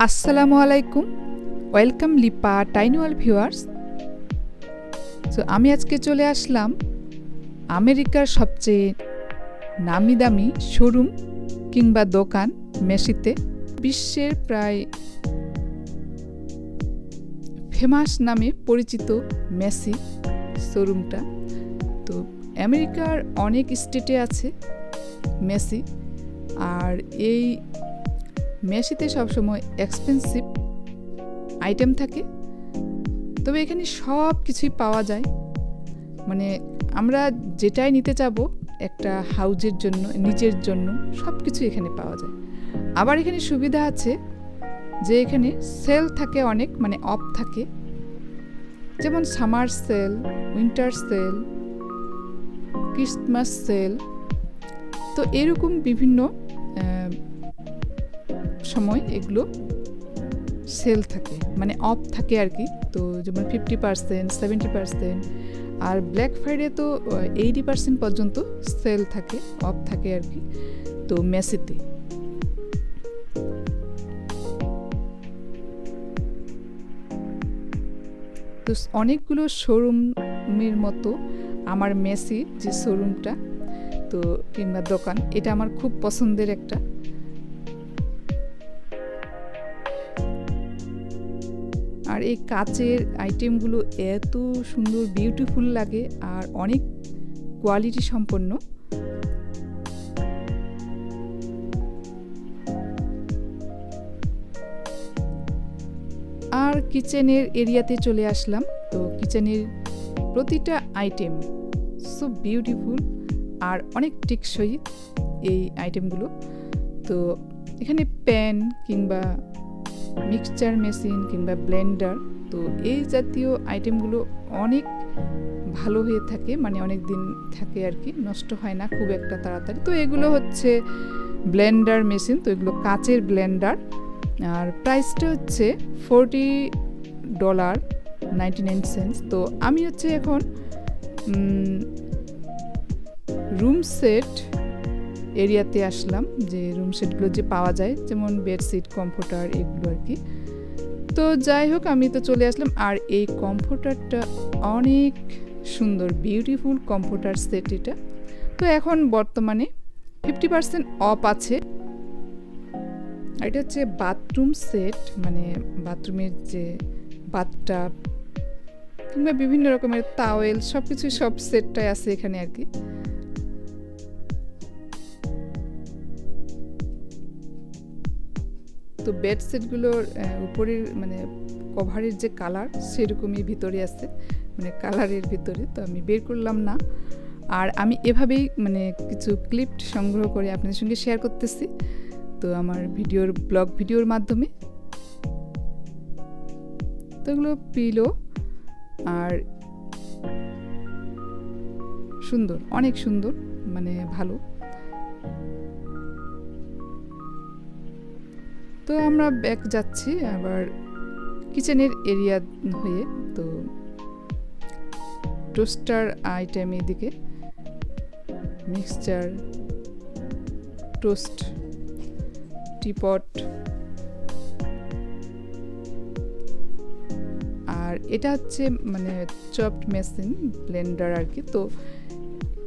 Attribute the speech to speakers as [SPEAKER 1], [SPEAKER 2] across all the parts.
[SPEAKER 1] আসসালামু আলাইকুম, welcome Lipa tiny world viewers. So আমি আজকে চলে আসলাম আমেরিকার সবচেয়ে নামি দামি শোরুম কিংবা দোকান মেসিতে। বিশ্বের প্রায় ফেমাস নামে পরিচিত মেসি শোরুমটা। তো আমেরিকার অনেক স্টেটে আছে মেসি, আর এই মেসিতে সবসময় এক্সপেন্সিভ আইটেম থাকে, তবে এখানে সব কিছুই পাওয়া যায়। মানে আমরা যেটাই নিতে চাবো একটা হাউজের জন্য, নিজের জন্য, সব কিছু এখানে পাওয়া যায়। আবার এখানে সুবিধা আছে যে এখানে সেল থাকে অনেক, মানে অফ থাকে, যেমন summer sale, winter sale, Christmas sale. তো এরকম বিভিন্ন সময় এগুলো সেল থাকে, মানে অফ থাকে আর কি। তো যেমন 50%, 70%, আর ব্ল্যাক ফ্রাইডে তো 80% পর্যন্ত সেল থাকে, অফ থাকে আর কি। তো মেসিতে তো অনেকগুলো শোরুমের মতো আমার মেসি যে শোরুমটা তো কিংবা দোকান, এটা আমার খুব পছন্দের একটা। আর এই কাচের আইটেমগুলো এত সুন্দর, বিউটিফুল লাগে আর অনেক কোয়ালিটি সম্পন্ন। আর কিচেনের এরিয়াতে চলে আসলাম। তো কিচেনের প্রতিটা আইটেম সো বিউটিফুল আর অনেক টেকসই এই আইটেমগুলো। তো এখানে প্যান কিংবা মিক্সচার মেশিন কিংবা ব্লেন্ডার, তো এই জাতীয় আইটেমগুলো অনেক ভালো হয়ে থাকে, মানে অনেক দিন থাকে আর কি, নষ্ট হয় না খুব একটা তাড়াতাড়ি। তো এগুলো হচ্ছে ব্লেন্ডার মেশিন, তো এগুলো কাচের ব্লেন্ডার, আর প্রাইসটা হচ্ছে $40.99। তো আমি হচ্ছে এখন রুম সেট এরিয়াতে আসলাম, যে রুম সেটগুলো যে পাওয়া যায়, যেমন বেডশিট, কমফোর্টার, এগুলো আর কি। তো যাই হোক, আমি তো চলে আসলাম। আর এই কমফোর্টারটা অনেক সুন্দর, বিউটিফুল কমফোর্টার সেট এটা। তো এখন বর্তমানে 50% অফ আছে। এটা হচ্ছে বাথরুম সেট, মানে বাথরুমের যে বাথটাব কিংবা বিভিন্ন রকমের তাওয়েল, সব কিছু, সব সেটটাই আছে এখানে আর কি। তো বেড সেটগুলোর উপরের মানে কভারের যে কালার সেরকমই ভিতরে আছে, মানে কালারের ভিতরে। তো আমি বের করলাম না, আর আমি এভাবেই মানে কিছু ক্লিপ সংগ্রহ করে আপনাদের সঙ্গে শেয়ার করতেছি, তো আমার ব্লগ ভিডিওর মাধ্যমে। তো এগুলো পিলো আর সুন্দর, অনেক সুন্দর, মানে ভালো। তো আমরা ব্যাক যাচ্ছি আবার কিচেনের এরিয়া হয়ে। তো টোস্টার আইটেম এদিকে, মিক্সচার, টোস্ট, টিপট, আর এটা হচ্ছে মানে চপড মেশিন ব্লেন্ডার আর কি। তো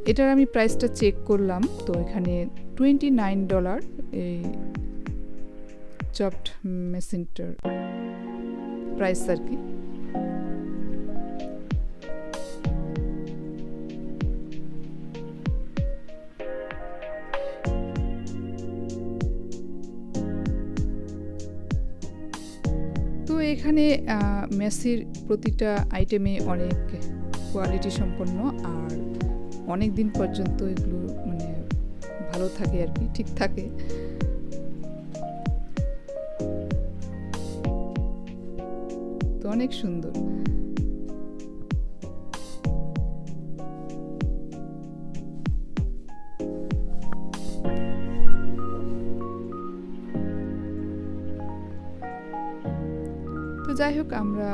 [SPEAKER 1] এটার আমি প্রাইসটা চেক করলাম, তো এখানে $29 এই চপড মেশিনটার প্রাইস আর কি। তো এখানে মেসির প্রতিটা আইটেমে অনেক কোয়ালিটি সম্পন্ন, আর অনেক দিন পর্যন্ত এগুলো মানে ভালো থাকে আর কি, ঠিক থাকে। তো অনেক সুন্দর। তো যাই হোক, আমরা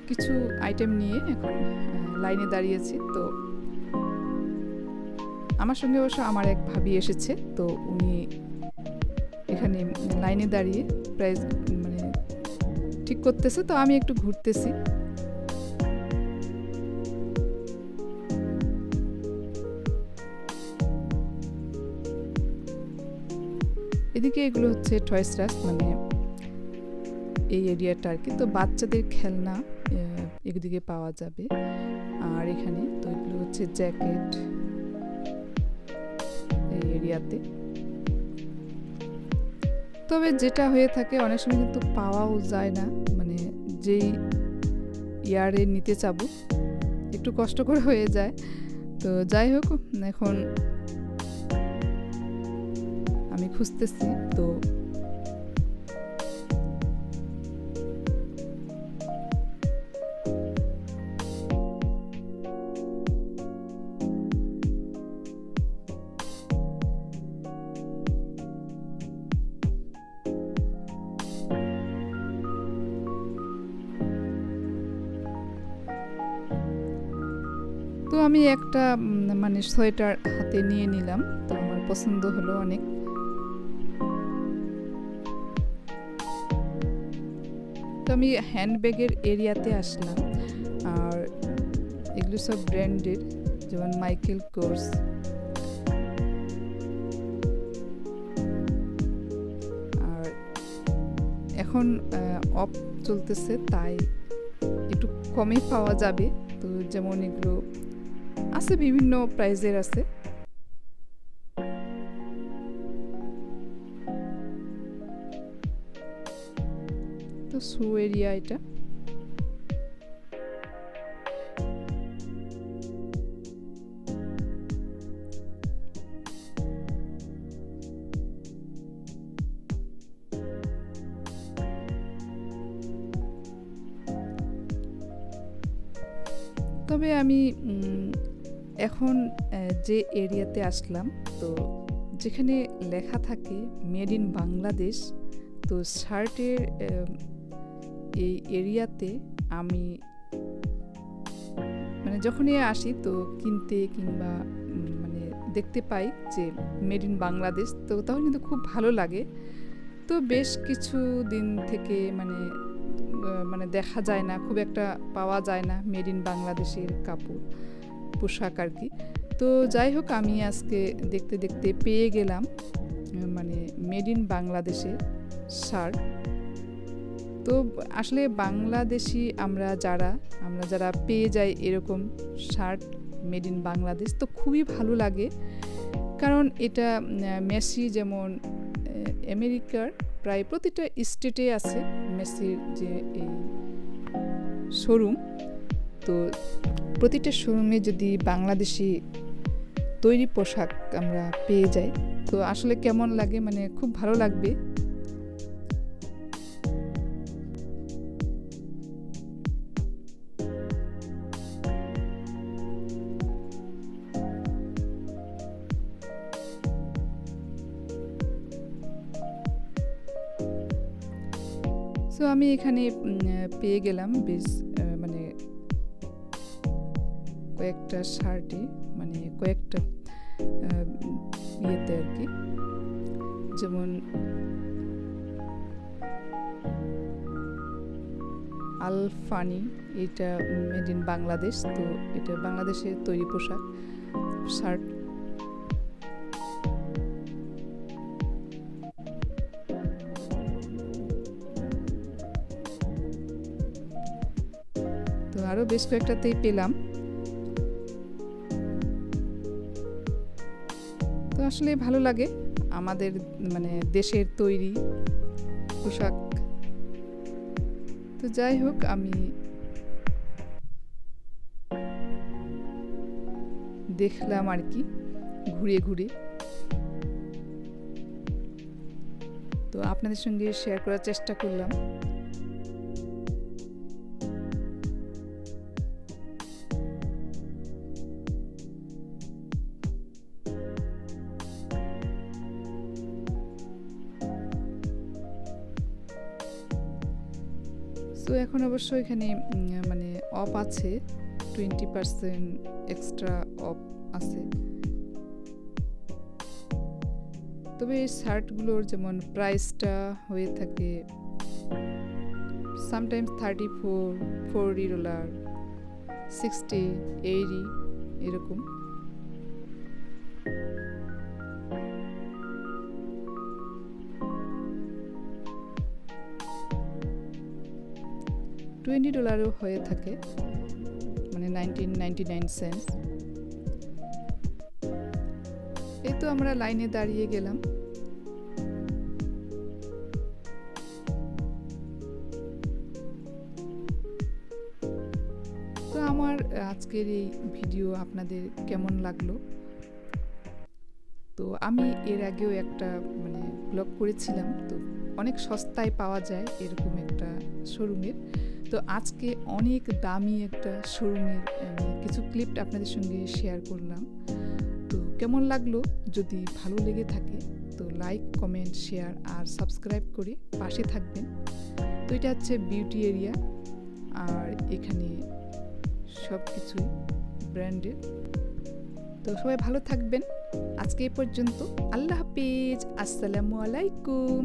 [SPEAKER 1] কিছু আইটেম নিয়ে এখন লাইনে দাঁড়িয়েছি। তো আমার সঙ্গে অবশ্য আমার এক ভাবি এসেছে, তো উনি এখানে লাইনে দাঁড়িয়ে প্রাইস মানে ঠিক করতেছে, তো আমি একটু ঘুরতেছি। এদিকে এগুলো হচ্ছে টয়স রাস, মানে এই এরিয়াটা আর কি। তো বাচ্চাদের খেলনা এদিকে পাওয়া যাবে। আর এখানে তো এগুলো হচ্ছে জ্যাকেট এই এরিয়াতে। তবে যেটা হয়ে থাকে অনেক সময় কিন্তু পাওয়াও যায় না, মানে যেই ইয়ারে নিতে চাবো একটু কষ্ট করে হয়ে যায়। তো যাই হোক, এখন আমি খুঁজতেছি। তো তো আমি একটা মানে সোয়েটার হাতে নিয়ে নিলাম, তো আমার পছন্দ হলো অনেক। তো আমি হ্যান্ডব্যাগের এরিয়াতে আসলাম, আর এগুলো সব ব্র্যান্ডের, যেমন মাইকেল কোর্স। আর এখন অফ চলতেছে, তাই একটু কমে পাওয়া যাবে। তো যেমন এগুলো আছে বিভিন্ন প্রাইজের আছে। তো শু এরিয়া এটা। তবে আমি এখন যে এরিয়াতে আসলাম, তো যেখানে লেখা থাকে মেড ইন বাংলাদেশ, তো শার্টের এই এরিয়াতে আমি মানে যখনই আসি তো কিনতে কিংবা মানে দেখতে পাই যে মেড ইন বাংলাদেশ, তো তখন কিন্তু খুব ভালো লাগে। তো বেশ কিছু দিন থেকে মানে মানে দেখা যায় না, খুব একটা পাওয়া যায় না মেড ইন বাংলাদেশের কাপড় পোশাক আর কি। তো যাই হোক, আমি আজকে দেখতে দেখতে পেয়ে গেলাম মানে মেড ইন বাংলাদেশের শার্ট। তো আসলে বাংলাদেশি আমরা যারা পেয়ে যাই এরকম শার্ট মেড ইন বাংলাদেশ, তো খুবই ভালো লাগে। কারণ এটা মেসি যেমন আমেরিকার প্রায় প্রতিটা স্টেটে আছে মেসির যে এই শোরুম, তো প্রতিটা শোরুমে যদি বাংলাদেশি তৈরি পোশাক আমরা পেয়ে যাই, তো আসলে কেমন লাগে, মানে খুব ভালো লাগবে। সো আমি এখানে পেয়ে গেলাম বেশ মানে কয়েকটা শার্টই, মানে কয়েকটা ইয়েতে আর কি। যেমন আলফানি, এটা মেড ইন বাংলাদেশ, তো এটা বাংলাদেশের তৈরি পোশাক শার্ট। তো আরও বেশ কয়েকটাতেই পেলাম। তো আসলে ভালো লাগে আমাদের মানে দেশের তৈরি পোশাক। তো যাই হোক, আমি দেখলাম আর কি ঘুরে ঘুরে, তো আপনাদের সঙ্গে শেয়ার করার চেষ্টা করলাম। তো এখন অবশ্য এখানে মানে অফ আছে, 20% এক্সট্রা অফ আছে। তবে এই শার্টগুলোর যেমন প্রাইসটা হয়ে থাকে সামটাইমস $34, $40, 60, 80 এরকম। $20 হয়ে থাকে, মানে 1999 সেন্টস। এই তো আমরা লাইনে দাঁড়িয়ে গেলাম। তো আমার আজকের এই ভিডিও আপনাদের কেমন লাগলো? তো আমি এর আগেও একটা মানে ব্লগ করেছিলাম, তো অনেক সস্তায় পাওয়া যায় এরকম একটা শোরুমের। তো আজকে অনেক দামি একটা শোরুমের কিছু ক্লিপ আপনাদের সঙ্গে শেয়ার করলাম। তো কেমন লাগলো? যদি ভালো লেগে থাকে তো লাইক, কমেন্ট, শেয়ার আর সাবস্ক্রাইব করে পাশে থাকবেন। তো এটা হচ্ছে বিউটি এরিয়া, আর এখানে সব কিছুই ব্র্যান্ডেড। তো সবাই ভালো থাকবেন। আজকে এই পর্যন্ত। আল্লাহ হাফিজ। আসসালামু আলাইকুম।